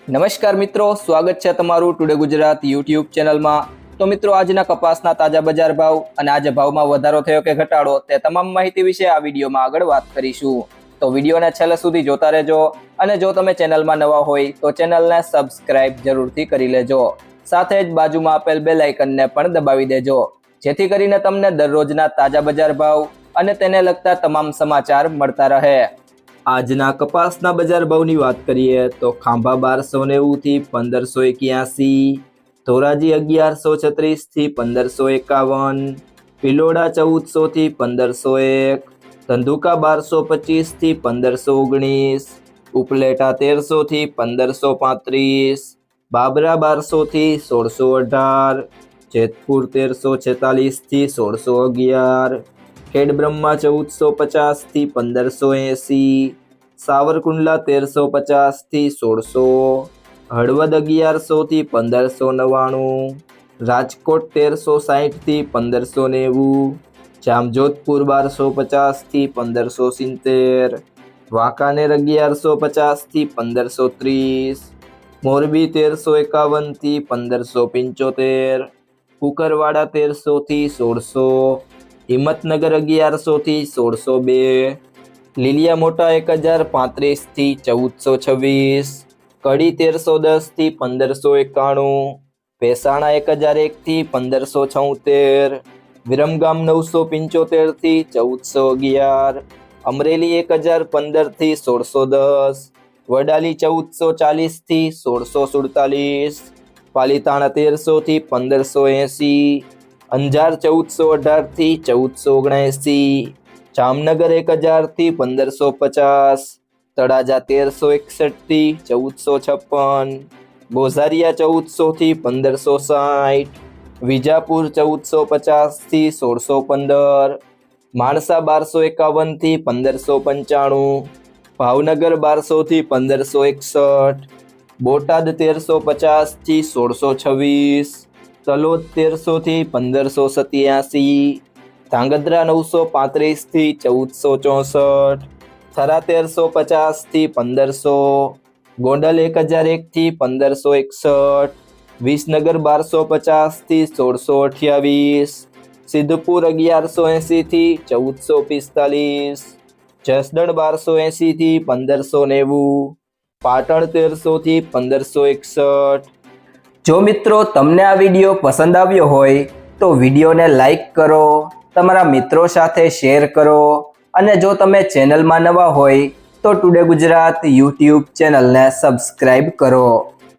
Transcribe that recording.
નમસ્કાર મિત્રો, સ્વાગત છે તમારું ટુડે ગુજરાત યુટ્યુબ ચેનલમાં। તો મિત્રો, આજના કપાસના તાજા બજાર ભાવ અને આજે ભાવમાં વધારો થયો કે ઘટાડો તે તમામ માહિતી વિશે આ વિડીયોમાં આગળ વાત કરીશું। તો વિડીયોને છેલ્લે સુધી જોતા રહેજો અને જો તમે ચેનલમાં નવા હોય તો ચેનલને સબસ્ક્રાઇબ જરૂરથી કરી લેજો। સાથે જ બાજુમાં આપેલ બેલ આઇકનને પણ દબાવી દેજો જેથી કરીને તમને દરરોજના તાજા બજાર ભાવ અને તેને લગતા તમામ સમાચાર મળતા રહે। આજના કપાસના બજાર ભાવની વાત કરીએ તો ખાંભા 1290 થી 1581, ધોરાજી 1136 થી 1551, ભિલોડા 1400 થી 1501, ધંધુકા 1225 થી 1519, ઉપલેટા 1300 થી 1535, બાબરા 1200 થી 1618, જેતપુર 1346 થી 1611, ખેડબ્રહ્મા 1450 થી 1580, સાવરકુંડલા 1350 થી 1600, હળવદ 1100 થી 1599, રાજકોટ 1360 થી 1590, જામજોધપુર 1250 થી 1570, વાંકાનેર 1150 થી 1530, મોરબી 1351 થી 1575, કુકરવાડા 1300 થી 1600, હિંમતનગર 1100 થી 1602, લીલિયા મોટા 1035 થી 1426, કડી 1310 થી 1591, ભેસાણા 1001 થી 1576, વિરમગામ 975 થી 1411, અમરેલી 1015 થી 1610, વડાલી 1440 થી 1647, પાલીતાણા 1300 થી 1580, અંજાર 1418 થી 1479, જામનગર 1000 થી 1550, તળાજા 1361 થી 1456, બોઝારિયા 1400 થી 1560, વિજાપુર 1450 થી 1615, માણસા 1251 થી 1595, ભાવનગર 1200 થી 1561, બોટાદ 1350 થી 1626, તલોદ 1300 થી 1587, ધાંગધ્રા 935 થી 1464, થરા 1350 થી 1500, ગોંડલ 1001 થી 1561, વિસનગર 1250 થી 1628, સિદ્ધપુર 1180 થી 1445, જસદણ 1280 થી 1590, પાટણ 1300 થી 1561। જો મિત્રો તમને આ વિડીયો પસંદ આવ્યો હોય તો વિડીયોને લાઈક કરો, તમારા મિત્રો સાથે શેર કરો અને જો તમે ચેનલમાં નવા હોય તો ટુડે ગુજરાત યુટ્યુબ ચેનલને સબસ્ક્રાઇબ કરો।